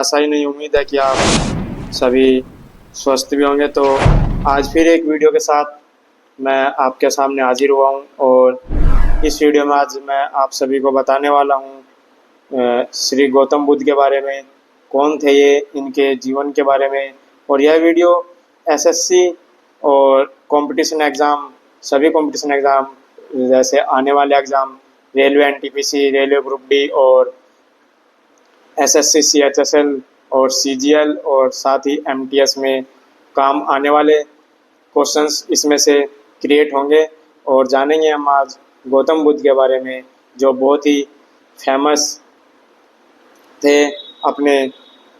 ऐसा ही नहीं, उम्मीद है कि आप सभी स्वस्थ भी होंगे। तो आज फिर एक वीडियो के साथ मैं आपके सामने हाजिर हुआ हूँ और इस वीडियो में आज मैं आप सभी को बताने वाला हूँ श्री गौतम बुद्ध के बारे में। कौन थे ये, इनके जीवन के बारे में। और यह वीडियो एसएससी और कंपटीशन एग्ज़ाम, सभी कंपटीशन एग्ज़ाम जैसे आने वाले exam railway NTPC, railway group D और एसएससी सीएचएसएल और सीजीएल और साथ ही एमटीएस में काम आने वाले क्वेश्चंस इसमें से क्रिएट होंगे। और जानेंगे हम आज गौतम बुद्ध के बारे में, जो बहुत ही फेमस थे अपने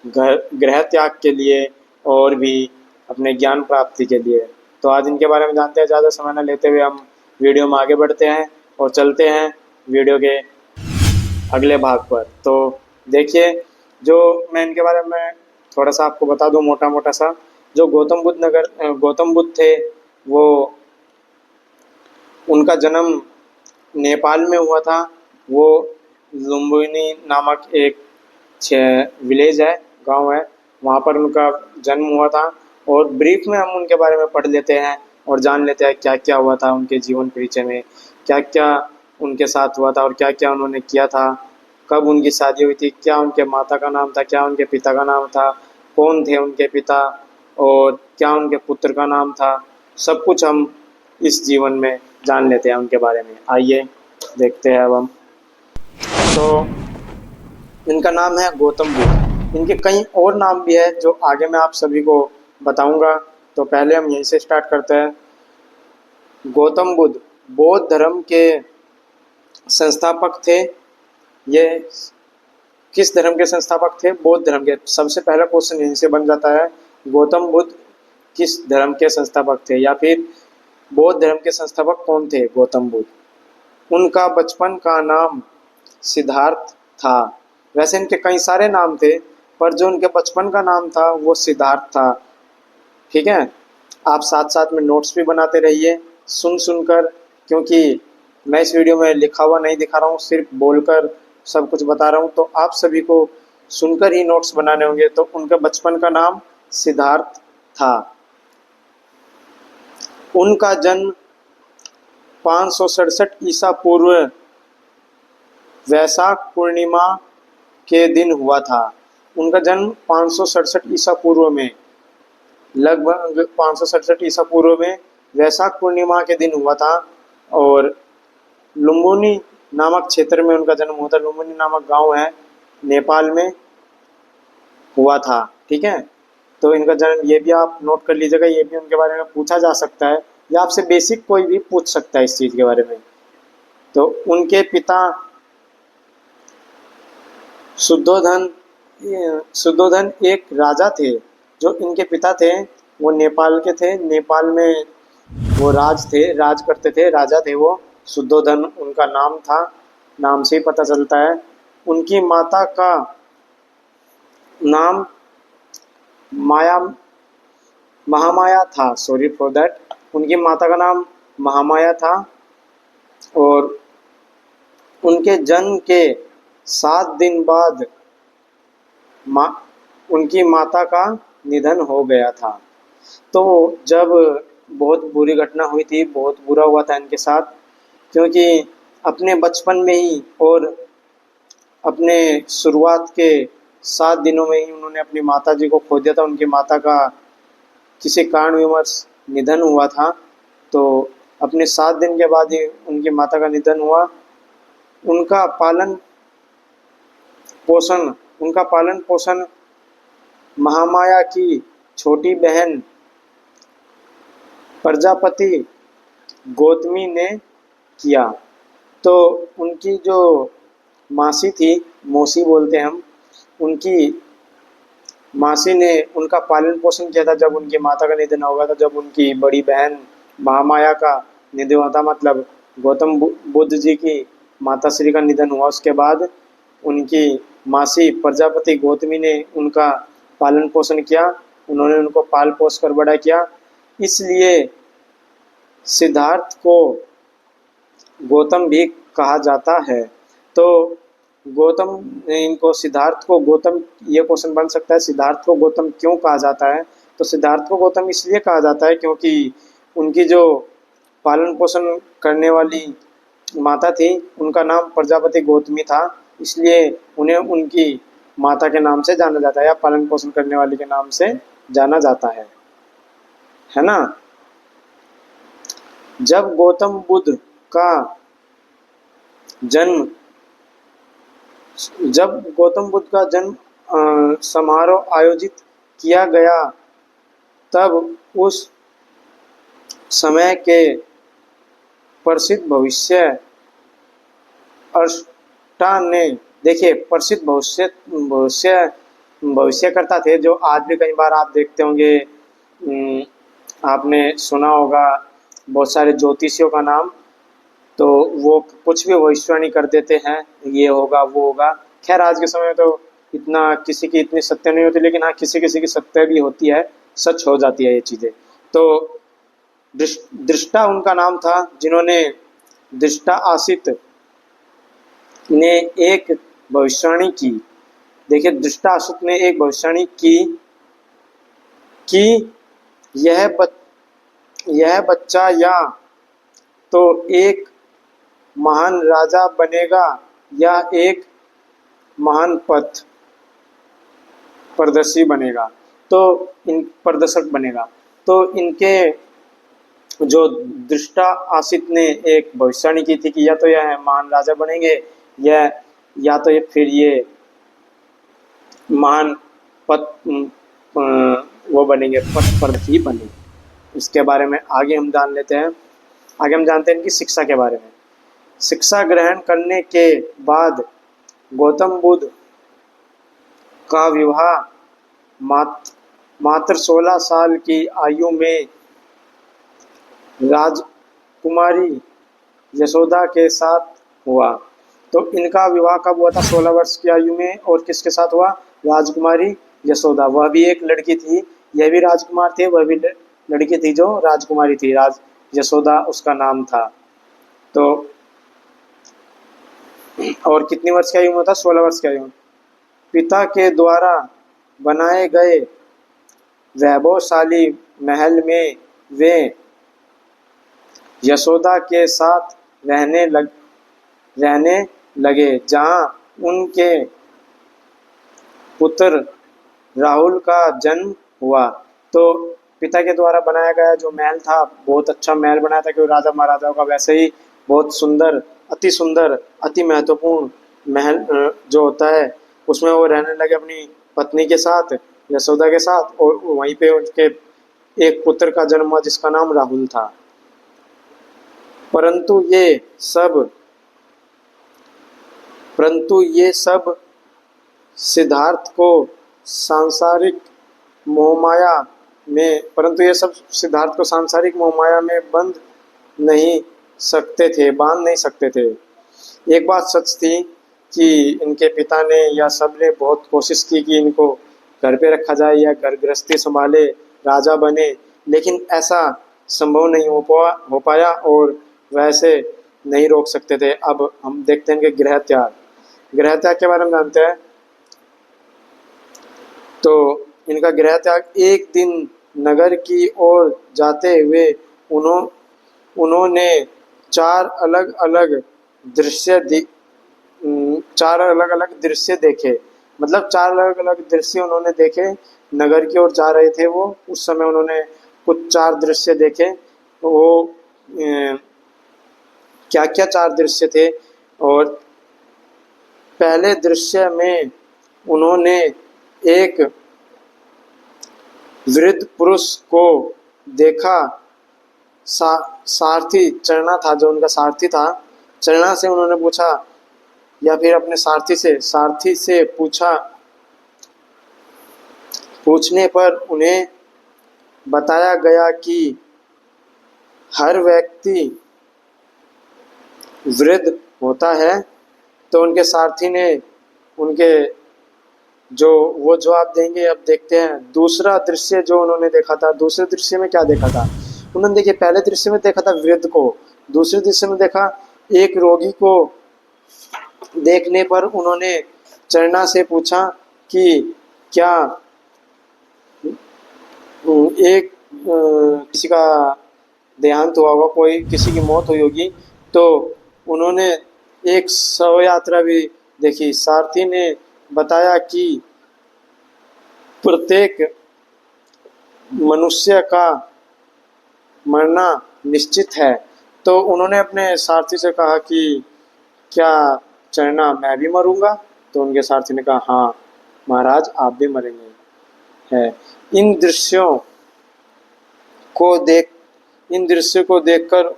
गृह त्याग के लिए और भी अपने ज्ञान प्राप्ति के लिए। तो आज इनके बारे में जानते हैं। ज़्यादा समय न लेते हुए हम वीडियो में आगे बढ़ते हैं और चलते हैं वीडियो के अगले भाग पर। तो देखिए, जो मैं इनके बारे में थोड़ा सा आपको बता दूं, मोटा मोटा सा। जो गौतम बुद्ध थे, वो उनका जन्म नेपाल में हुआ था। वो लुम्बिनी नामक एक विलेज है, गांव है, वहाँ पर उनका जन्म हुआ था। और ब्रीफ में हम उनके बारे में पढ़ लेते हैं और जान लेते हैं क्या क्या हुआ था उनके जीवन परिचय में, क्या क्या उनके साथ हुआ था और क्या क्या उन्होंने किया था, कब उनकी शादी हुई थी, क्या उनके माता का नाम था, क्या उनके पिता का नाम था, कौन थे उनके पिता और क्या उनके पुत्र का नाम था। सब कुछ हम इस जीवन में जान लेते हैं उनके बारे में। आइए देखते हैं अब हम। तो इनका नाम है गौतम बुद्ध। इनके कई और नाम भी है जो आगे मैं आप सभी को बताऊंगा। तो पहले हम यहीं से स्टार्ट करते हैं। गौतम बुद्ध बौद्ध धर्म के संस्थापक थे। ये किस धर्म के संस्थापक थे? बौद्ध धर्म के। सबसे पहला क्वेश्चन यहीं से बन जाता है, गौतम बुद्ध किस धर्म के संस्थापक थे, या फिर बौद्ध धर्म के संस्थापक कौन थे गौतम बुद्ध। उनका बचपन का नाम सिद्धार्थ था। वैसे इनके कई सारे नाम थे, पर जो उनके बचपन का नाम था वो सिद्धार्थ था। ठीक है, आप साथ साथ में नोट्स भी बनाते रहिए सुन सुनकर, क्योंकि मैं इस वीडियो में लिखा हुआ नहीं दिखा रहा हूँ, सिर्फ बोलकर सब कुछ बता रहा हूँ। तो आप सभी को सुनकर ही नोट्स बनाने होंगे। तो उनके बचपन का नाम सिद्धार्थ था। उनका जन्म 567 ईसा पूर्व वैशाख पूर्णिमा के दिन हुआ था। उनका जन्म 567 ईसा पूर्व में, लगभग 567 ईसा पूर्व में वैशाख पूर्णिमा के दिन हुआ था। और लुम्बिनी नामक क्षेत्र में उनका जन्म हुआ था। लुम्बिनी नामक गांव है, नेपाल में हुआ था। ठीक है, तो इनका जन्म, ये भी आप नोट कर लीजिएगा। ये भी उनके बारे में पूछा जा सकता है, या आपसे बेसिक कोई भी पूछ सकता है इस चीज़ के बारे में। तो उनके पिता शुद्धोधन एक राजा थे। जो इनके पिता थे वो नेपाल के थे। नेपाल में वो राज करते थे, राजा थे वो। शुद्धोधन उनका नाम था, नाम से ही पता चलता है। उनकी माता का नाम महामाया था। Sorry for that. उनकी माता का नाम महामाया था। और उनके जन्म के 7 दिन बाद उनकी माता का निधन हो गया था। तो जब बहुत बुरी घटना हुई थी, बहुत बुरा हुआ था इनके साथ, क्योंकि अपने बचपन में ही और अपने शुरुआत के 7 दिनों में ही उन्होंने अपनी माता जी को खो दिया था। उनकी माता का किसी कारणवश निधन हुआ था। तो अपने 7 दिन के बाद ही उनकी माता का निधन हुआ। उनका पालन पोषण महामाया की छोटी बहन प्रजापति गौतमी ने किया। तो उनकी जो मासी थी, मौसी बोलते हैं हम, उनकी मासी ने उनका पालन पोषण किया था जब उनकी माता का निधन हो गया था। जब उनकी बड़ी बहन महामाया का निधन हुआ था, मतलब गौतम बुद्ध जी की माता श्री का निधन हुआ, उसके बाद उनकी मासी प्रजापति गौतमी ने उनका पालन पोषण किया। उन्होंने उनको पाल पोस कर बड़ा किया। इसलिए सिद्धार्थ को गौतम भी कहा जाता है। तो गौतम, इनको सिद्धार्थ को गौतम, ये क्वेश्चन बन सकता है सिद्धार्थ को गौतम क्यों कहा जाता है? तो सिद्धार्थ को गौतम इसलिए कहा जाता है क्योंकि उनकी जो पालन पोषण करने वाली माता थी उनका नाम प्रजापति गौतमी था, इसलिए उन्हें उनकी माता के नाम से जाना जाता है या पालन पोषण करने वाली के नाम से जाना जाता है ना। जब गौतम बुद्ध का जन्म समारोह आयोजित किया गया, तब उस समय के प्रसिद्ध भविष्यद्वक्ता ने, देखिए प्रसिद्ध भविष्यकर्ता थे जो आज भी कई बार आप देखते होंगे, आपने सुना होगा बहुत सारे ज्योतिषियों का नाम, तो वो कुछ भी भविष्यवाणी कर देते हैं, ये होगा वो होगा। खैर आज के समय में तो इतना किसी की इतनी सत्य नहीं होती, लेकिन हाँ किसी किसी की सत्य भी होती है, सच हो जाती है ये चीज़ें। तो दृष्टा उनका नाम था, जिन्होंने दृष्टा आसित ने एक भविष्यवाणी की। देखिए दृष्टा आसित ने एक भविष्यवाणी की कि यह बच्चा या तो एक महान राजा बनेगा या एक महान पथ प्रदर्शी बनेगा, तो इन प्रदर्शक बनेगा। तो इनके जो दृष्टा आसित ने एक भविष्यवाणी की थी कि या तो यह महान राजा बनेंगे या तो ये फिर ये महान पथ वो बनेंगे, पथ प्रदर्शी बनेंगे। इसके बारे में आगे हम जान लेते हैं। आगे हम जानते हैं इनकी शिक्षा के बारे में। शिक्षा ग्रहण करने के बाद गौतम बुद्ध का विवाह मात्र 16 साल की आयु में राजकुमारी यशोदा के साथ हुआ। तो इनका विवाह कब हुआ था? 16 वर्ष की आयु में। और किसके साथ हुआ? राजकुमारी यशोदा। वह भी एक लड़की थी, यह भी राजकुमार थे, वह भी लड़की थी जो राजकुमारी थी, यशोदा उसका नाम था। तो और कितनी वर्ष की आयु में था? 16 वर्ष की आयु में। पिता के द्वारा बनाए गए वैभवशाली महल में वे यशोदा के साथ रहने लगे, जहां उनके पुत्र राहुल का जन्म हुआ। तो पिता के द्वारा बनाया गया जो महल था, बहुत अच्छा महल बनाया था, क्योंकि राजा महाराजाओं का वैसे ही बहुत सुंदर, अति महत्वपूर्ण महल जो होता है, उसमें वो रहने लगे अपनी पत्नी के साथ, यशोदा के साथ, और वहीं पे उनके एक पुत्र का जन्म हुआ जिसका नाम राहुल था। परंतु ये सब सिद्धार्थ को सांसारिक मोहमाया में बांध नहीं सकते थे। एक बात सच थी कि इनके पिता ने या सब ने बहुत कोशिश की कि इनको घर पे रखा जाए या घर गृहस्थी संभाले, राजा बने, लेकिन ऐसा संभव नहीं हो पाया और वैसे नहीं रोक सकते थे। अब हम देखते हैं कि गृह त्याग के बारे में जानते हैं। तो इनका गृह त्याग, एक दिन नगर की ओर जाते हुए उन्होंने चार अलग अलग दृश्य देखे। मतलब 4 अलग अलग दृश्य उन्होंने देखे। नगर की ओर जा रहे थे वो, उस समय उन्होंने कुछ 4 दृश्य देखे। वो क्या क्या 4 दृश्य थे? और पहले दृश्य में उन्होंने एक वृद्ध पुरुष को देखा। सारथी चरना था, जो उनका सारथी था, चरना से उन्होंने पूछा, या फिर अपने सारथी से पूछने पर उन्हें बताया गया कि हर व्यक्ति वृद्ध होता है। तो उनके सारथी ने उनके वो जवाब देंगे। अब देखते हैं दूसरा दृश्य जो उन्होंने देखा था। दूसरे दृश्य में क्या देखा था उन्होंने? देखिए पहले दृश्य में देखा था वृद्ध को, दूसरे दृश्य में देखा एक रोगी को देखने पर उन्होंने चरना से पूछा कि क्या एक किसी का देहांत हुआ होगा, कोई किसी की मौत हुई होगी, तो उन्होंने एक शव यात्रा भी देखी। सारथी ने बताया कि प्रत्येक मनुष्य का मरना निश्चित है। तो उन्होंने अपने सारथी से कहा कि क्या चरना मैं भी मरूंगा? तो उनके सारथी ने कहा हाँ महाराज आप भी मरेंगे। है को देख इन दृश्यों को देखकर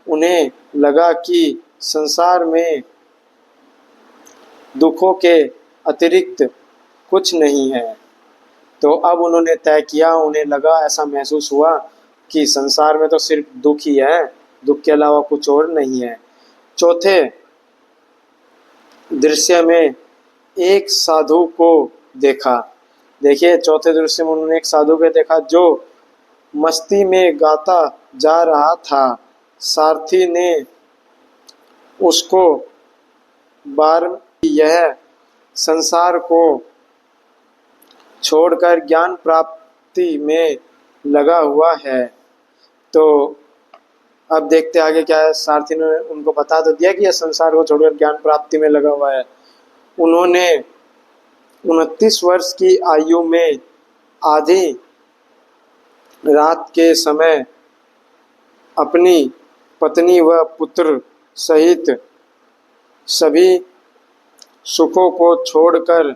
उन्हें लगा कि संसार में दुखों के अतिरिक्त कुछ नहीं है। तो अब उन्होंने तय किया, उन्हें लगा, ऐसा महसूस हुआ कि संसार में तो सिर्फ दुख ही है, दुख के अलावा कुछ और नहीं है। चौथे दृश्य में एक साधु को देखा। देखिए चौथे दृश्य में उन्होंने एक साधु को देखा जो मस्ती में गाता जा रहा था। सारथी ने उसको बार यह संसार को छोड़कर ज्ञान प्राप्ति में लगा हुआ है। तो अब देखते आगे क्या है। सारथी ने उनको बता तो दिया कि यह संसार को छोड़कर ज्ञान प्राप्ति में लगा हुआ है। उन्होंने 29 वर्ष की आयु में आधी रात के समय अपनी पत्नी व पुत्र सहित सभी सुखों को छोड़कर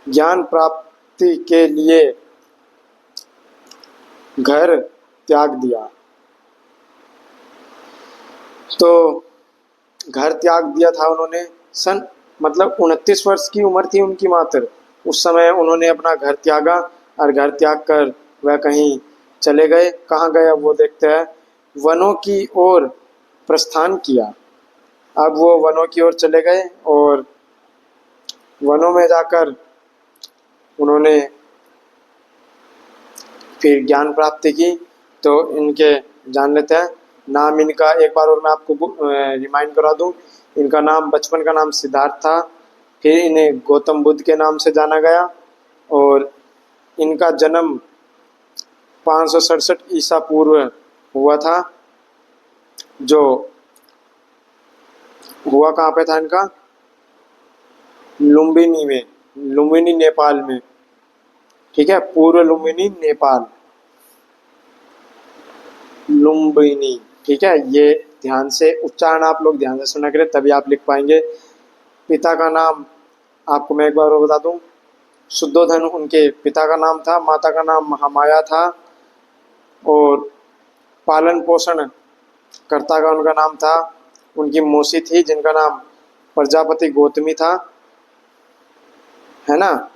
ज्ञान प्राप्ति के लिए घर त्याग दिया। तो घर त्याग दिया था उन्होंने मतलब 29 वर्ष की उम्र थी उनकी मात्र। उस समय उन्होंने अपना घर त्यागा और घर त्याग कर वह कहीं चले गए। कहाँ गए अब वो देखते हैं। वनों की ओर प्रस्थान किया। अब वो वनों की ओर चले गए और वनों में जाकर उन्होंने फिर ज्ञान प्राप्ति की। तो इनके जान लेते हैं नाम इनका एक बार और मैं आपको रिमाइंड करा दूं। इनका नाम बचपन का नाम सिद्धार्थ था, फिर इन्हें गौतम बुद्ध के नाम से जाना गया और इनका जन्म 567 ईसा पूर्व हुआ था। जो हुआ कहाँ पे था इनका? लुम्बिनी नेपाल में। ठीक है, पूर्व लुम्बिनी नेपाल, लुम्बिनी। ठीक है, ये ध्यान से उच्चारण आप लोग ध्यान से सुना करें तभी आप लिख पाएंगे। पिता का नाम आपको मैं एक बार और बता दूं, शुद्धोधन उनके पिता का नाम था। माता का नाम महामाया था और पालन पोषण कर्ता का उनका नाम था। उनकी मौसी थी जिनका नाम प्रजापति गौतमी था, है ना।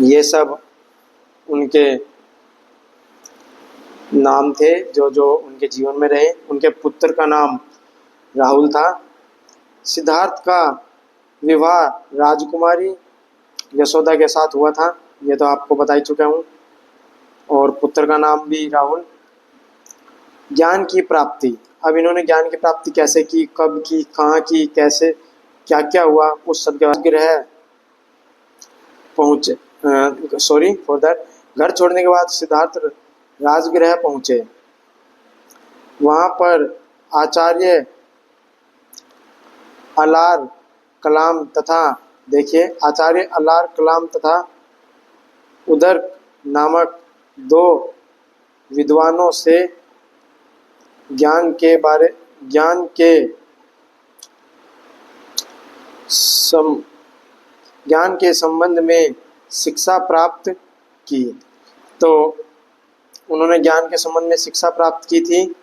ये सब उनके नाम थे जो जो उनके जीवन में रहे। उनके पुत्र का नाम राहुल था। सिद्धार्थ का विवाह राजकुमारी यशोदा के साथ हुआ था, ये तो आपको बता ही चुका हूँ। और पुत्र का नाम भी राहुल। ज्ञान की प्राप्ति, अब इन्होंने ज्ञान की प्राप्ति कैसे की, कब की, कहाँ की, कैसे क्या क्या हुआ, उस सब के बाद ग्रह पहुँचे। Sorry for that. घर छोड़ने के बाद सिद्धार्थ राजगृह पहुँचे। वहाँ पर आचार्य अलार कलाम तथा देखिए आचार्य अलार कलाम तथा उदर नामक 2 विद्वानों से ज्ञान के संबंध में शिक्षा प्राप्त की। तो उन्होंने ज्ञान के संबंध में शिक्षा प्राप्त की थी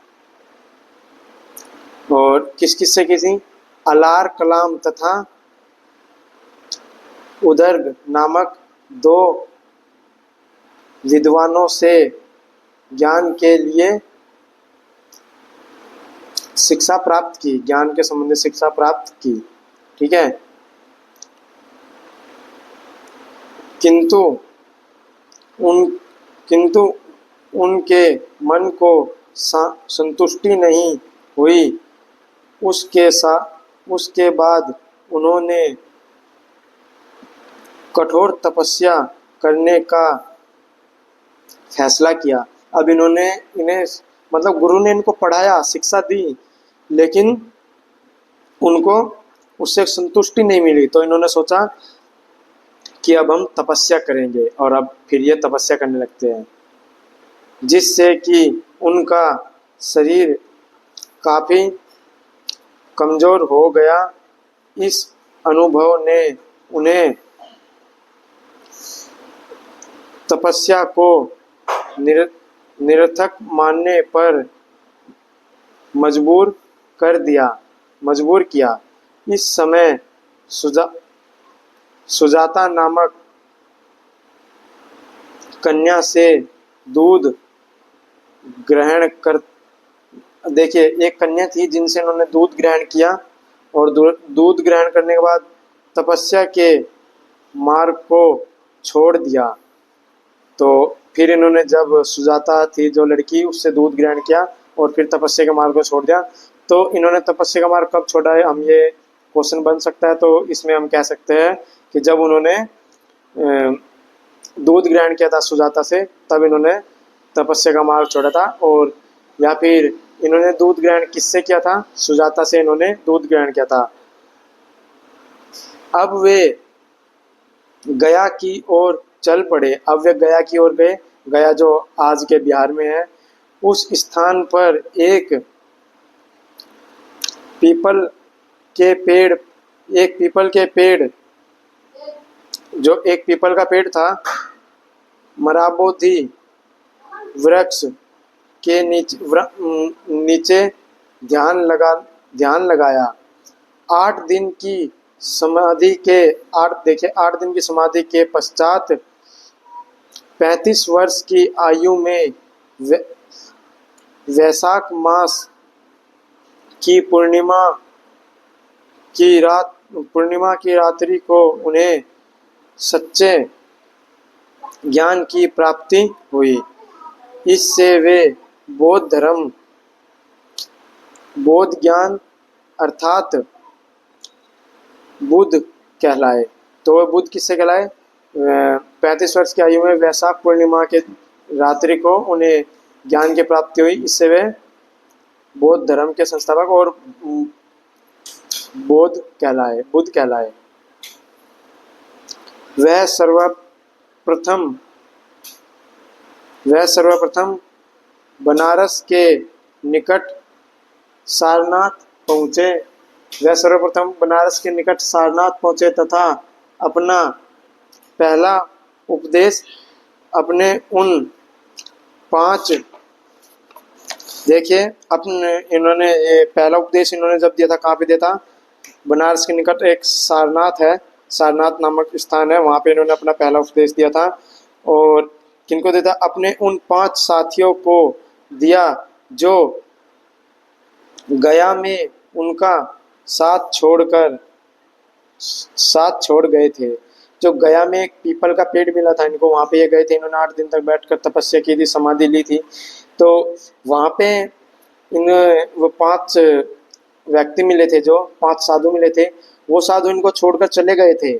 और किस किस से की थी? अलार कलाम तथा उदर्ग नामक 2 विद्वानों से ज्ञान के लिए शिक्षा प्राप्त की, ज्ञान के संबंध में शिक्षा प्राप्त की। ठीक है, किंतु उनके मन को संतुष्टि नहीं हुई उसके बाद उन्होंने कठोर तपस्या करने का फैसला किया। अब इन्हें मतलब गुरु ने इनको पढ़ाया, शिक्षा दी, लेकिन उनको उससे संतुष्टि नहीं मिली, तो इन्होंने सोचा कि अब हम तपस्या करेंगे, और अब फिर ये तपस्या करने लगते हैं, जिससे कि उनका शरीर काफ़ी कमज़ोर हो गया। इस अनुभव ने उन्हें तपस्या को निरर्थक मानने पर मजबूर किया। इस समय सुजाता नामक कन्या से दूध ग्रहण कर देखिए, एक कन्या थी जिनसे उन्होंने दूध ग्रहण किया, और दूध ग्रहण करने के बाद तपस्या के मार्ग को छोड़ दिया। तो फिर इन्होंने, जब सुजाता थी जो लड़की, उससे दूध ग्रहण किया और फिर तपस्या के मार्ग को छोड़ दिया। तो इन्होंने तपस्या का मार्ग कब छोड़ा है, हम ये क्वेश्चन बन सकता है। तो इसमें हम कह सकते हैं कि जब उन्होंने दूध ग्रहण किया था सुजाता से, तब इन्होंने तपस्या का मार्ग छोड़ा था। और या फिर इन्होंने दूध ग्रहण किससे किया था, सुजाता से इन्होंने दूध ग्रहण किया था। अब वे गया की ओर चल पड़े। अब वे गया की ओर गए। गया जो आज के बिहार में है, उस स्थान पर एक पीपल के पेड़ जो एक पीपल का पेड़ था, मराबोधि वृक्ष के नीचे ध्यान लगाया। 8 दिन की समाधि के पश्चात 35 वर्ष की आयु में वैशाख मास की पूर्णिमा की रात्रि को उन्हें सच्चे ज्ञान की प्राप्ति हुई। इससे वे बौद्ध ज्ञान अर्थात बुद्ध कहलाए। तो वे बुद्ध किससे कहलाए? 35 वर्ष की आयु में वैशाख पूर्णिमा के रात्रि को उन्हें ज्ञान की प्राप्ति हुई। इससे वे बौद्ध धर्म के संस्थापक और बुद्ध कहलाए। वह सर्वप्रथम बनारस के निकट सारनाथ पहुँचे तथा अपना पहला उपदेश अपने उन 5 देखिए इन्होंने ये पहला उपदेश इन्होंने जब दिया था, कहाँ पे दिया था? बनारस के निकट एक सारनाथ है, सारनाथ नामक स्थान है, वहाँ पे इन्होंने अपना पहला उपदेश दिया था। और किनको दिया था? अपने उन 5 साथियों को दिया जो गया में उनका साथ छोड़ गए थे। जो गया में एक पीपल का पेड़ मिला था इनको, वहाँ पे ये गए थे। इन्होंने 8 दिन तक बैठकर तपस्या की थी, समाधि ली थी। तो वहाँ पे वो 5 व्यक्ति मिले थे, जो 5 साधु मिले थे, वो साधु इनको छोड़कर चले गए थे।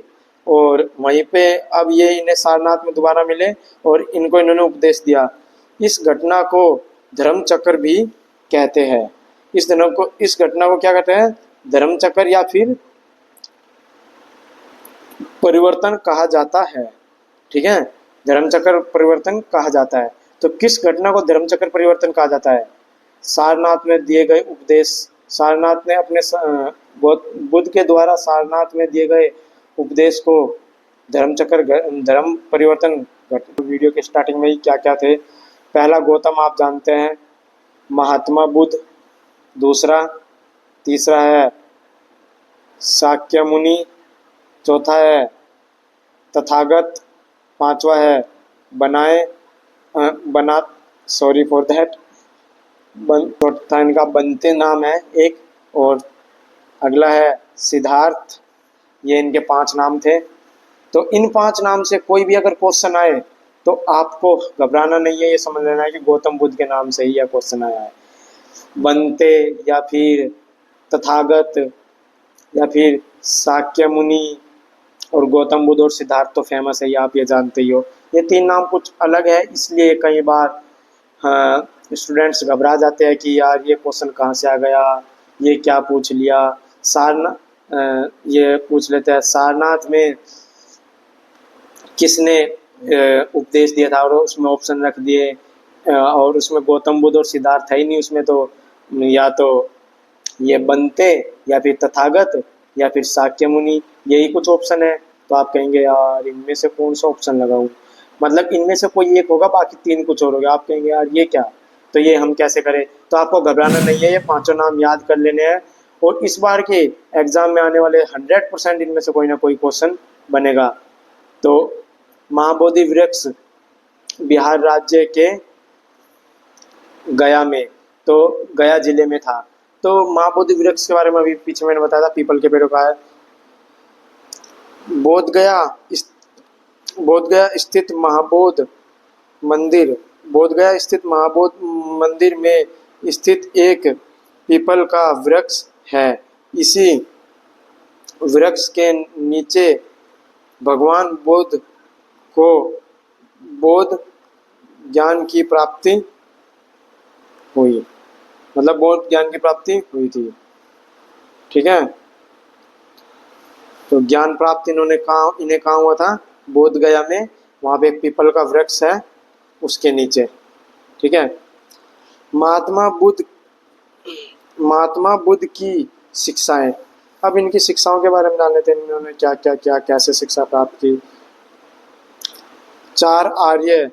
और वहीं पे अब ये इन्हें सारनाथ में दोबारा मिले और इनको इन्होंने उपदेश दिया। इस घटना को धर्म चक्र भी कहते हैं। इस घटना को क्या कहते हैं? धर्म चक्र या फिर परिवर्तन कहा जाता है। ठीक है, धर्म चक्र परिवर्तन कहा जाता है। तो किस घटना को धर्म चक्र परिवर्तन कहा जाता है? सारनाथ में दिए गए उपदेश, सारनाथ ने अपने बुद्ध के द्वारा सारनाथ में दिए गए उपदेश को धर्म परिवर्तन। वीडियो के स्टार्टिंग में ही क्या क्या थे? पहला गौतम आप जानते हैं, महात्मा बुद्ध, तीसरा है शाक्य मुनि, चौथा है तथागत, 5वां है सॉरी फॉर दैट, चौथा इनका बनते नाम है एक, और अगला है सिद्धार्थ। ये इनके 5 नाम थे। तो इन 5 नाम से कोई भी अगर क्वेश्चन आए तो आपको घबराना नहीं है, ये समझ लेना है कि गौतम बुद्ध के नाम से ही यह क्वेश्चन आया है। बनते या फिर तथागत या फिर शाक्य मुनि और गौतम बुद्ध और सिद्धार्थ तो फेमस है, ये आप ये जानते ही हो। ये तीन नाम कुछ अलग है, इसलिए कई बार हाँ स्टूडेंट्स घबरा जाते हैं कि यार ये क्वेश्चन कहाँ से आ गया, ये क्या पूछ लिया। ये पूछ लेते हैं सारनाथ में किसने उपदेश दिया था, और उसमें ऑप्शन रख दिए, और उसमें गौतम बुद्ध और सिद्धार्थ है ही नहीं उसमें, तो या तो ये बनते या फिर तथागत या फिर शाक्य मुनि, यही कुछ ऑप्शन है। तो आप कहेंगे यार इनमें से कौन सा ऑप्शन लगाऊं, मतलब इनमें से कोई एक होगा बाकी तीन कुछ और होगा। आप कहेंगे यार ये क्या, तो ये हम कैसे करें। तो आपको घबराना नहीं है, ये पांचों नाम याद कर लेने हैं, और इस बार के एग्जाम में आने वाले 100% इनमें से कोई ना कोई क्वेश्चन बनेगा। तो महाबोधि वृक्ष बिहार राज्य के गया में, तो गया जिले में था। तो महाबोधि वृक्ष के बारे में अभी पीछे मैंने बताया था, पीपल के पेड़ों का है। बोधगया स्थित महाबोध मंदिर, बोधगया स्थित महाबोध मंदिर में स्थित एक पीपल का वृक्ष है। इसी वृक्ष के नीचे भगवान बुद्ध को बोध ज्ञान की प्राप्ति हुई, मतलब बोध ज्ञान की प्राप्ति हुई थी। ठीक है, तो ज्ञान प्राप्ति इन्हें कहा हुआ था, बोध गया में, वहां पे एक पीपल का वृक्ष है उसके नीचे। ठीक है, महात्मा बुद्ध की शिक्षाएं। अब इनकी शिक्षाओं के बारे में जान लेते हैं, इन्होंने क्या क्या किया, कैसे शिक्षा प्राप्त की। 4 आर्य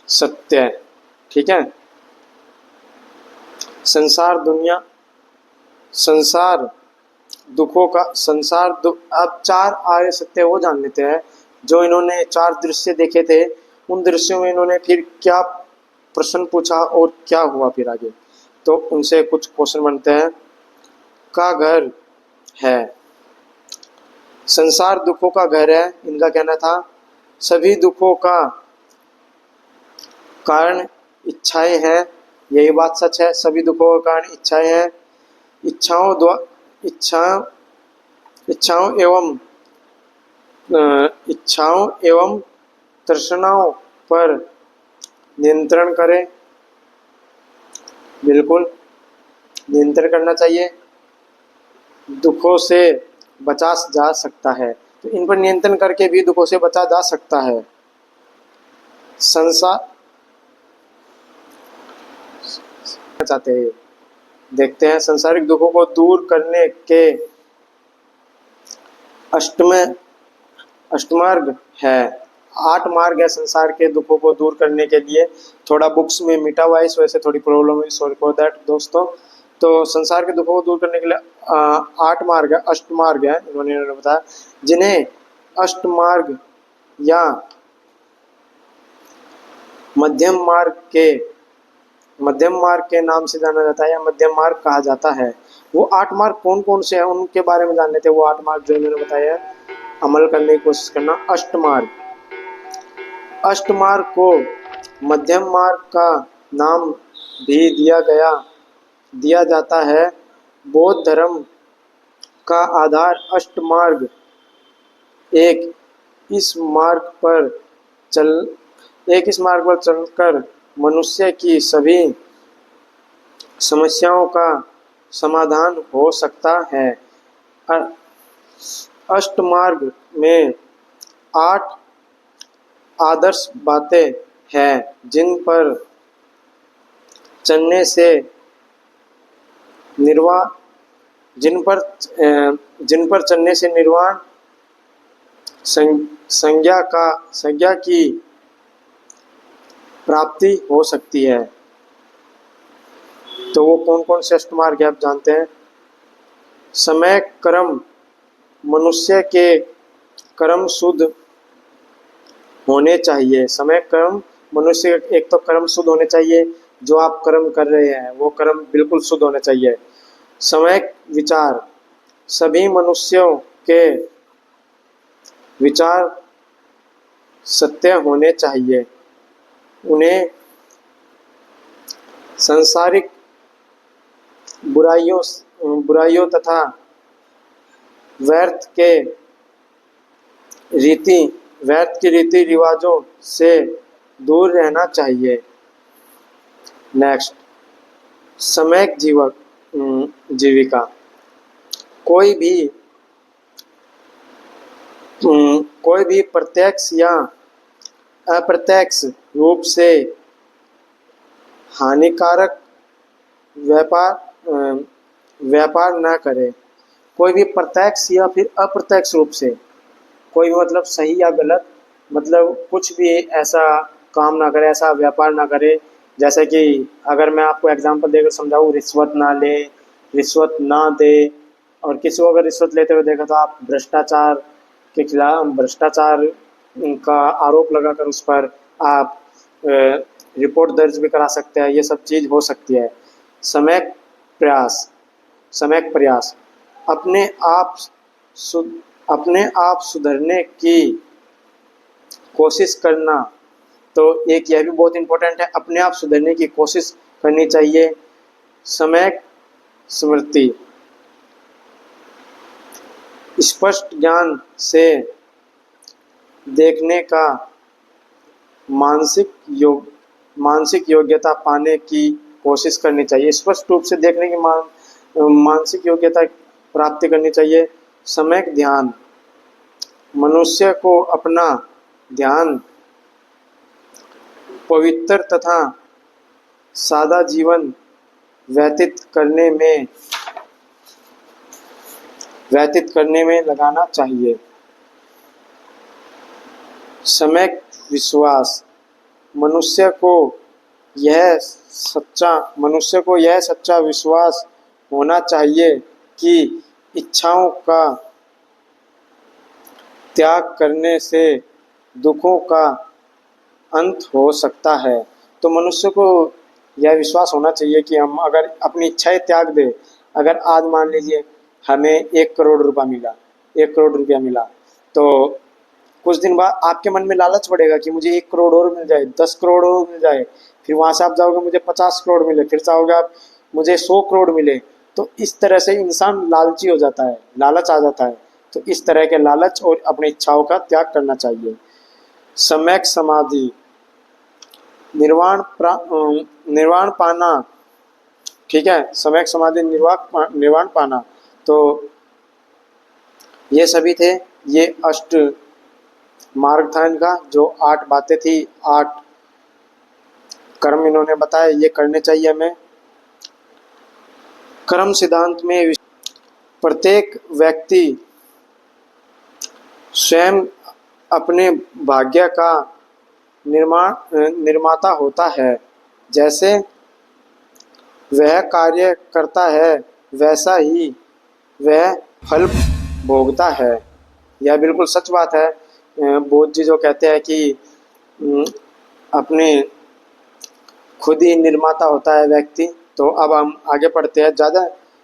सत्य। ठीक है, अब 4 आर्य सत्य वो जान लेते हैं जो इन्होंने 4 दृश्य देखे थे, उन दृश्यों में इन्होंने फिर क्या प्रश्न पूछा और क्या हुआ फिर आगे। तो उनसे कुछ क्वेश्चन बनते हैं। का घर है, संसार दुखों का घर है, इनका कहना था। सभी दुखों का कारण इच्छाएं हैं, यही बात सच है, सभी दुखों का कारण इच्छाएं हैं। इच्छाओं एवं तृष्णाओं पर नियंत्रण करें, बिल्कुल नियंत्रण करना चाहिए। दुखों से बचा जा सकता है, तो इन पर नियंत्रण करके भी दुखों से बचा जा सकता है। संसार चाहते हैं, देखते हैं। संसारिक दुखों को दूर करने के अष्टमार्ग है, 8 मार्ग है संसार के दुखों को दूर करने के लिए। थोड़ा बुक्स में मिटा हुआ है, इस वजह से थोड़ी प्रॉब्लम है, सॉरी फॉर दैट दोस्तों। तो संसार के दुखों को दूर करने के लिए 8 मार्ग है, अष्टमार्ग है, इन्होंने बताया, जिन्हें अष्टमार्ग या मध्यम मार्ग के नाम से जाना जाता है, या मध्यम मार्ग कहा जाता है। वो 8 मार्ग कौन कौन से हैं उनके बारे में जान लेते हैं। वो 8 मार्ग जो इन्होंने बताया है, अमल करने की कोशिश करना। अष्टमार्ग को मध्यम मार्ग का नाम भी दिया जाता है। बौद्ध धर्म का आधार अष्टमार्ग इस मार्ग पर चलकर मनुष्य की सभी समस्याओं का समाधान हो सकता है। अष्टमार्ग में 8 आदर्श बातें हैं जिन पर चलने से निर्वाण संज्ञा की प्राप्ति हो सकती है। तो वो कौन कौन से अष्टमार्ग है आप जानते हैं। समय कर्म, मनुष्य के कर्म शुद्ध होने चाहिए। समय कर्म मनुष्य, एक तो कर्म शुद्ध होने चाहिए, जो आप कर्म कर रहे हैं वो कर्म बिल्कुल शुद्ध होने चाहिए। समय विचार, सभी मनुष्यों के विचार सत्य होने चाहिए। उन्हें सांसारिक बुराइयों बुराइयों तथा व्यर्थ के रीति रिवाजों से दूर रहना चाहिए। नेक्स्ट, सम्यक जीविका। कोई भी प्रत्यक्ष या अप्रत्यक्ष रूप से हानिकारक व्यापार न करे। कोई भी प्रत्यक्ष या फिर अप्रत्यक्ष रूप से, कोई भी मतलब सही या गलत, मतलब कुछ भी ऐसा काम ना करे, ऐसा व्यापार ना करे। जैसे कि अगर मैं आपको एग्जांपल देकर समझाऊँ, रिश्वत ना ले, रिश्वत ना दे, और किसी को अगर रिश्वत लेते हुए देखा तो आप भ्रष्टाचार के खिलाफ, भ्रष्टाचार का आरोप लगाकर उस पर आप रिपोर्ट दर्ज भी करा सकते हैं। ये सब चीज़ हो सकती है। सम्यक प्रयास, अपने आप सुधरने की कोशिश करना। तो एक यह भी बहुत इम्पोर्टेंट है, अपने आप सुधरने की कोशिश करनी चाहिए। सम्यक स्मृति, स्पष्ट ज्ञान से देखने का मानसिक योग्यता पाने की कोशिश करनी चाहिए। स्पष्ट रूप से देखने की मानसिक योग्यता प्राप्ति करनी चाहिए। सम्यक ध्यान, मनुष्य को अपना ध्यान पवित्र तथा सादा जीवन व्यतीत करने में लगाना चाहिए। सम्यक विश्वास, मनुष्य को यह सच्चा विश्वास होना चाहिए कि इच्छाओं का त्याग करने से दुखों का अंत हो सकता है। तो मनुष्य को यह विश्वास होना चाहिए कि हम अगर अपनी इच्छाएं त्याग दें, अगर आज मान लीजिए हमें 1 करोड़ रुपया मिला, तो कुछ दिन बाद आपके मन में लालच बढ़ेगा कि मुझे 1 करोड़ और मिल जाए, 10 करोड़ और मिल जाए। फिर वहाँ से आप जाओगे मुझे 50 करोड़ मिले, फिर चाहोगे आप मुझे 100 करोड़ मिले। तो इस तरह से इंसान लालची हो जाता है, लालच आ जाता है। तो इस तरह के लालच और अपनी इच्छाओं का त्याग करना चाहिए। सम्यक समाधि, निर्वाण पाना, ठीक है, सम्यक समाधि, निर्वाण पाना। तो ये सभी थे, ये अष्ट मार्ग था इनका, जो 8 बातें थी, 8 कर्म इन्होंने बताए, ये करने चाहिए हमें। कर्म सिद्धांत में प्रत्येक व्यक्ति स्वयं अपने भाग्य का निर्माता होता है। जैसे वह कार्य करता है वैसा ही वह फल भोगता है। यह बिल्कुल सच बात है। बौद्ध जी जो कहते हैं कि अपने खुद ही निर्माता होता है व्यक्ति। तो अब हम आगे पढ़ते हैं। ज़्यादा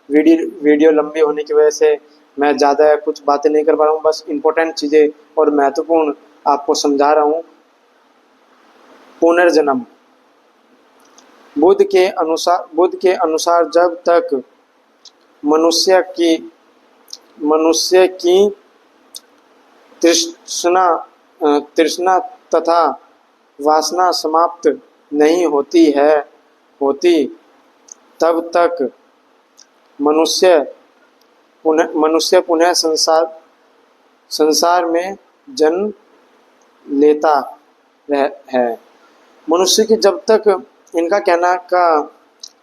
वीडियो लंबी होने की वजह से मैं ज़्यादा कुछ बातें नहीं कर पा रहा हूँ, बस इम्पोर्टेंट चीज़ें और महत्वपूर्ण आपको समझा रहा हूँ। पुनर्जन्म, बुद्ध के अनुसार जब तक मनुष्य की तृष्णा तथा वासना समाप्त नहीं होती तब तक मनुष्य पुनः संसार में जन्म लेता है। मनुष्य की जब तक, इनका कहना का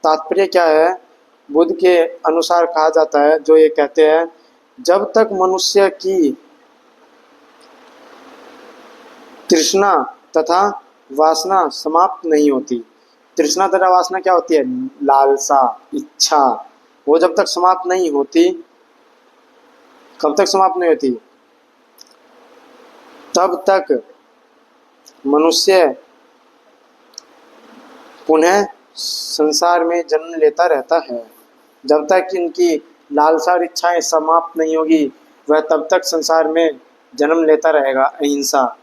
तात्पर्य क्या है, बुद्ध के अनुसार कहा जाता है, जो ये कहते हैं, जब तक मनुष्य की तृष्णा तथा वासना समाप्त नहीं होती। तृष्णा तथा वासना क्या होती है? लालसा, इच्छा। वो जब तक समाप्त नहीं होती, कब तक समाप्त नहीं होती? तब तक मनुष्य पुनः संसार में जन्म लेता रहता है। जब तक इनकी लालसा और इच्छाएं समाप्त नहीं होगी, वह तब तक संसार में जन्म लेता रहेगा। अहिंसा।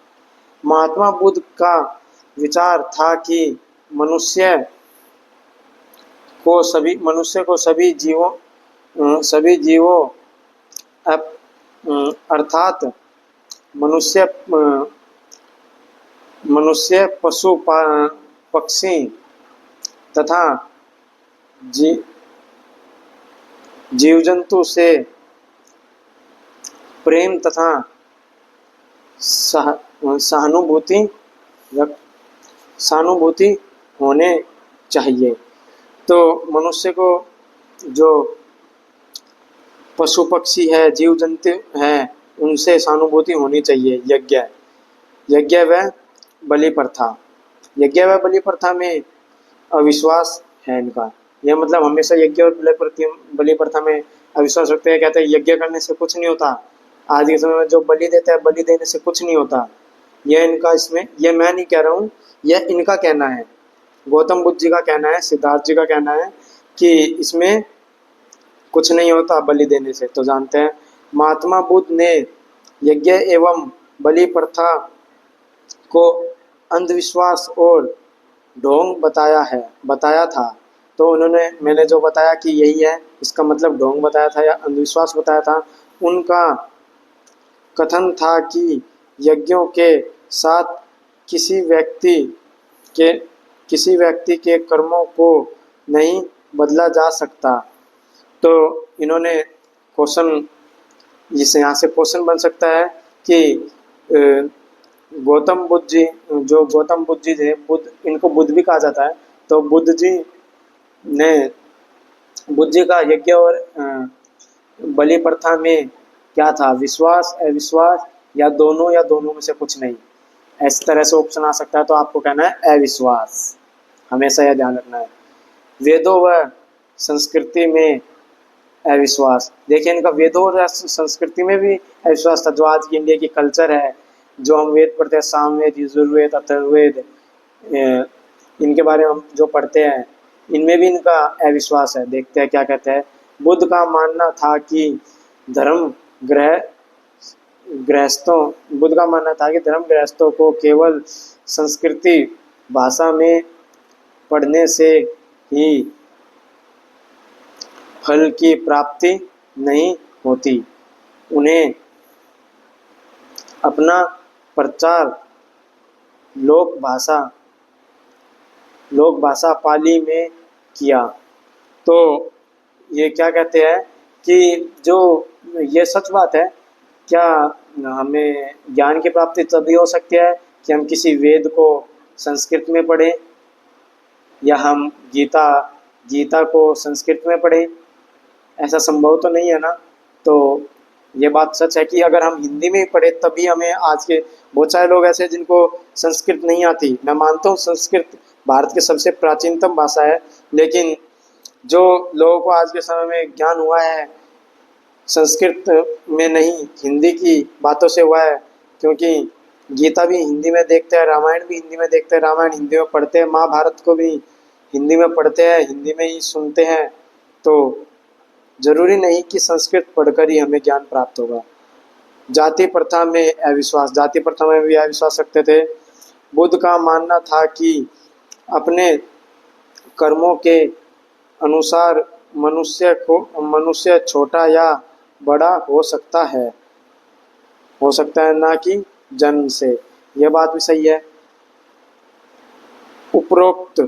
महात्मा बुद्ध का विचार था कि मनुष्य को सभी सभी जीवों अर्थात मनुष्य मनुष्य पशु पक्षी तथा जी जीव जंतु से प्रेम तथा सहानुभूति सहानुभूति होने चाहिए। तो मनुष्य को जो पशु पक्षी है, जीव जंतु हैं, उनसे सहानुभूति होनी चाहिए। यज्ञ व बलि प्रथा, यज्ञ व बलि प्रथा में अविश्वास है इनका। यह मतलब हमेशा यज्ञ और बलि प्रथा में अविश्वास रखते हैं। कहते हैं यज्ञ करने से कुछ नहीं होता, आज के समय में जो बलि देता है, बलि देने से कुछ नहीं होता। यह इनका, इसमें यह मैं नहीं कह रहा हूँ, यह इनका कहना है। गौतम बुद्ध जी का कहना है, सिद्धार्थ जी का कहना है कि इसमें कुछ नहीं होता बलि देने से। तो जानते हैं महात्मा बुद्ध ने यज्ञ एवं बलि प्रथा को अंधविश्वास और ढोंग बताया था। तो उन्होंने, मैंने जो बताया कि यही है, इसका मतलब ढोंग बताया था या अंधविश्वास बताया था। उनका कथन था कि यज्ञों के साथ किसी व्यक्ति के कर्मों को नहीं बदला जा सकता। तो इन्होंने क्वेश्चन, जिससे यहाँ से क्वेश्चन बन सकता है कि गौतम बुद्ध जी थे, बुद्ध, इनको बुद्ध भी कहा जाता है। तो बुद्ध जी का यज्ञ और बलि प्रथा में क्या था, विश्वास, अविश्वास या दोनों में से कुछ नहीं। इस तरह से ऑप्शन आ सकता है। तो आपको कहना है अविश्वास, हमेशा यह ध्यान रखना है। वेदों व संस्कृति में अविश्वास, देखिए इनका वेदों और संस्कृति में भी अविश्वास था। जो आज की इंडिया की कल्चर है, जो हम वेद पढ़ते हैं, सामवेद, यजुर्वेद, अथर्ववेद, इनके बारे में हम जो पढ़ते हैं, इनमें भी इनका अविश्वास है। देखते हैं क्या कहते हैं। बुद्ध का मानना था कि धर्म गृहस्थों को केवल संस्कृति भाषा में पढ़ने से ही फल की प्राप्ति नहीं होती। उन्हें अपना प्रचार लोक भाषा पाली में किया। तो ये क्या कहते हैं कि जो ये सच बात है, क्या हमें ज्ञान की प्राप्ति तभी हो सकती है कि हम किसी वेद को संस्कृत में पढ़ें, या हम गीता को संस्कृत में पढ़ें। ऐसा संभव तो नहीं है ना। तो ये बात सच है कि अगर हम हिंदी में ही पढ़े तभी हमें, आज के बहुत सारे लोग ऐसे हैं जिनको संस्कृत नहीं आती। मैं मानता हूँ संस्कृत भारत की सबसे प्राचीनतम भाषा है, लेकिन जो लोगों को आज के समय में ज्ञान हुआ है संस्कृत में नहीं, हिंदी की बातों से हुआ है। क्योंकि गीता भी हिंदी में देखते हैं, रामायण भी हिंदी में देखते हैं, रामायण हिंदी में पढ़ते हैं, महाभारत को भी हिंदी में पढ़ते हैं, हिंदी में ही सुनते हैं। तो जरूरी नहीं कि संस्कृत पढ़कर ही हमें ज्ञान प्राप्त होगा। जाति प्रथा में अविश्वास, जाति प्रथा में भी अविश्वास रखते थे। बुद्ध का मानना था कि अपने कर्मों के अनुसार मनुष्य छोटा या बड़ा हो सकता है, ना कि जन्म से। यह बात भी सही है। उपरोक्त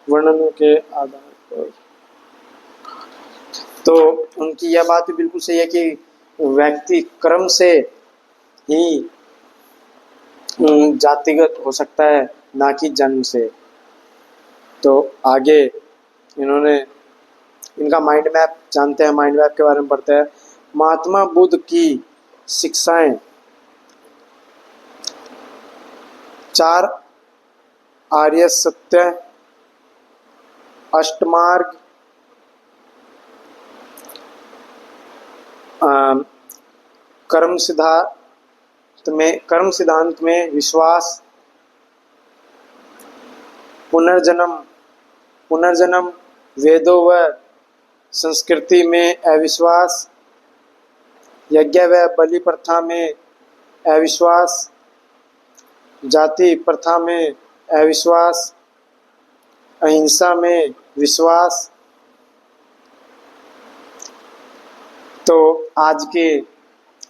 वर्णनों के आधार पर तो उनकी यह बात भी बिल्कुल सही है कि व्यक्ति कर्म से ही जातिगत हो सकता है, ना कि जन्म से। तो आगे इन्होंने इनका माइंड मैप जानते हैं, माइंड मैप के बारे में पढ़ते हैं। महात्मा बुद्ध की शिक्षाएं 4 आर्य सत्य, अष्टमार्ग, कर्म सिद्धांत में विश्वास, पुनर्जन्म, वेदों व संस्कृति में अविश्वास, यज्ञ व बलि प्रथा में अविश्वास, जाति प्रथा में अविश्वास, अहिंसा में विश्वास, तो आज के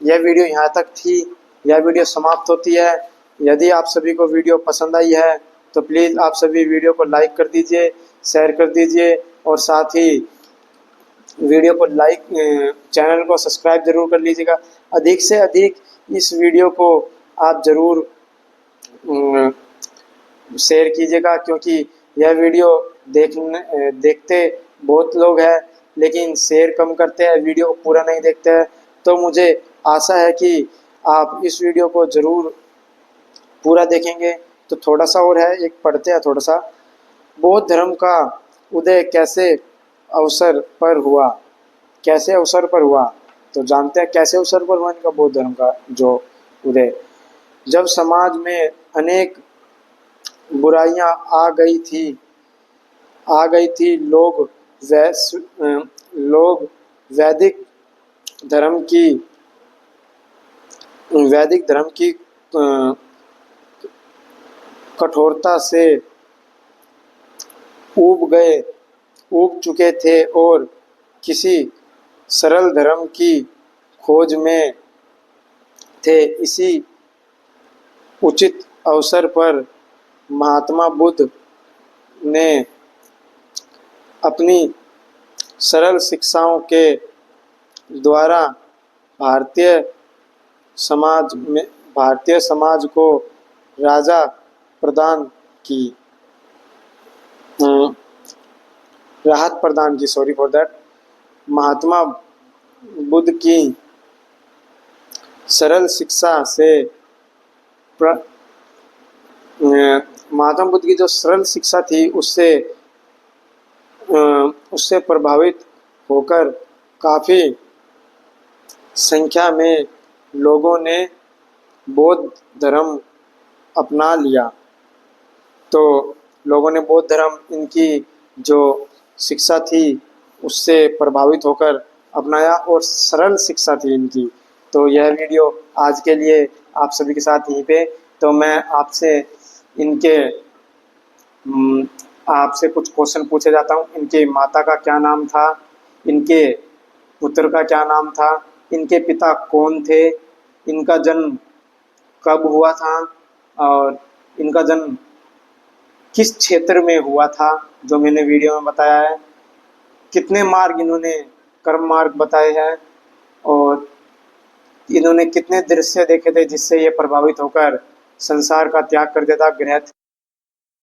यह वीडियो यहाँ तक थी। यह वीडियो समाप्त होती है। यदि आप सभी को वीडियो पसंद आई है तो प्लीज़ आप सभी वीडियो को लाइक कर दीजिए, शेयर कर दीजिए और साथ ही वीडियो को चैनल को सब्सक्राइब जरूर कर लीजिएगा। अधिक से अधिक इस वीडियो को आप ज़रूर शेयर कीजिएगा, क्योंकि यह वीडियो देखते बहुत लोग हैं लेकिन शेयर कम करते हैं, वीडियो को पूरा नहीं देखते हैं। तो मुझे आशा है कि आप इस वीडियो को ज़रूर पूरा देखेंगे। तो थोड़ा सा और है, एक पढ़ते हैं थोड़ा सा। बौद्ध धर्म का उदय कैसे अवसर पर हुआ? कैसे अवसर पर हुआ? तो जानते हैं कैसे अवसर पर हुआ इनका बौद्ध धर्म का जो उदय। जब समाज में अनेक बुराइयां आ गई थी, लोग वैदिक धर्म की कठोरता से ऊब चुके थे और किसी सरल धर्म की खोज में थे। इसी उचित अवसर पर महात्मा बुद्ध ने अपनी सरल शिक्षाओं के द्वारा भारतीय समाज को राजा प्रदान की राहत प्रदान की sorry for that. Mahatma Buddha की सरल शिक्षा से महात्मा बुद्ध की जो सरल शिक्षा थी उससे प्रभावित होकर काफ़ी संख्या में लोगों ने बौद्ध धर्म अपना लिया। तो लोगों ने बौद्ध धर्म इनकी जो शिक्षा थी उससे प्रभावित होकर अपनाया और सरल शिक्षा थी इनकी। तो यह वीडियो आज के लिए आप सभी के साथ यहीं पे। तो मैं आपसे कुछ क्वेश्चन पूछे जाता हूँ। इनके माता का क्या नाम था? इनके पुत्र का क्या नाम था? इनके पिता कौन थे? इनका जन्म कब हुआ था? और इनका जन्म किस क्षेत्र में हुआ था जो मैंने वीडियो में बताया है? कितने मार्ग इन्होंने कर्म मार्ग बताए हैं? और इन्होंने कितने दृश्य देखे थे जिससे ये प्रभावित होकर संसार का त्याग कर देता, ग्रह